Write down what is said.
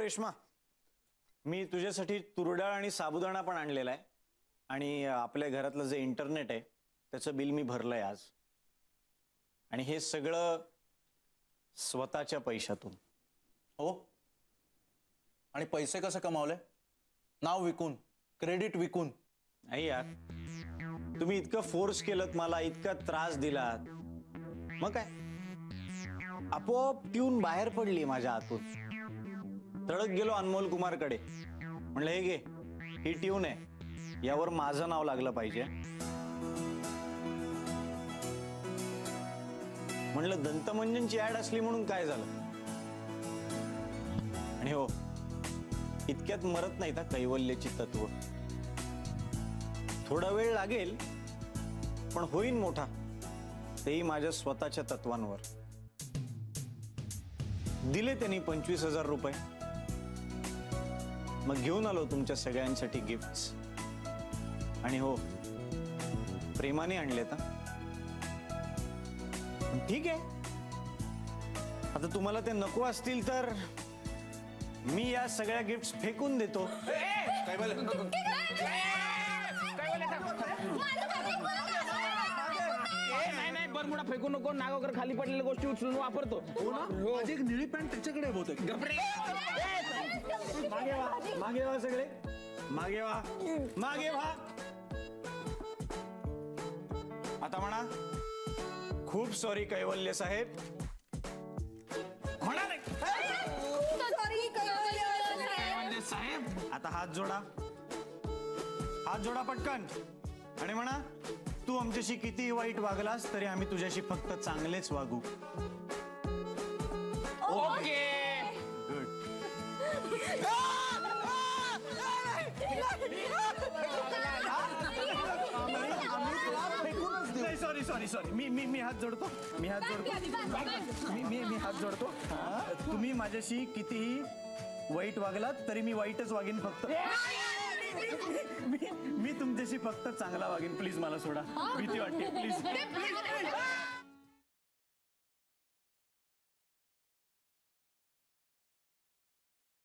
रेश्मा, मी तुझ्यासाठी तुरडाळ आणि साबुदाणा पण आणलेला आहे आणि आपल्या घरातलं जे इंटरनेट आहे त्याचं बिल मी भरलंय आज. आणि हे सगळं स्वतःच्या पैशातून. हो. आणि पैसे कसे कमावले? नाव विकून, क्रेडिट विकून? नाही यार, तुम्ही इतकं फोर्स केलं मला, इतका त्रास दिलात, मग काय आपोआप ट्यून बाहेर पडली माझ्या हातून. तडक गेलो अनमोल कुमारकडे, म्हणलं हे घे, ही ट्यून आहे, यावर माझं नाव लागलं पाहिजे. म्हणलं दंतमंजनची ऍड असली म्हणून काय झालं. आणि हो, इतक्यात मरत नाही ना कैवल्याची तत्व. थोडा वेळ लागेल पण होईन मोठा, तेही माझ्या स्वतःच्या तत्वांवर. दिले त्यांनी 25,000 रुपये. मग घेऊन आलो तुमच्या सगळ्यांसाठी गिफ्ट्स. आणि हो, प्रेमाने आणले तर ठीक आहे. आता तुम्हाला ते नको असतील तर मी या सगळ्या गिफ्ट्स फेकून देतो. काय बोल? नाही बरमुडा फेकू नको. नाग वगैरे खाली पडलेल्या गोष्टी उचलून वापरतो. माझी एक निळी पॅन्ट त्याच्याकडे होते. मागे वा, मागे वा, सगळे मागे वा, मागे वा. आता म्हणा खूप सॉरी कैवल्य साहेब. होणार साहेब. आता हात जोडा, हात जोडा पटकन आणि म्हणा तू आमच्याशी किती वाईट वागलास तरी आम्ही तुझ्याशी फक्त चांगलेच वागू. ओके. Sorry sorry sorry. मी हात जोडतो, मी हात जोडतो, मी हात जोडतो. तुम्ही माझ्याशी कितीही वाईट वागलात तरी मी वाईटच वागेन. फक्त मी तुमच्याशी फक्त चांगला वागेन. प्लीज मला सोडा, भीती वाटते. प्लीज.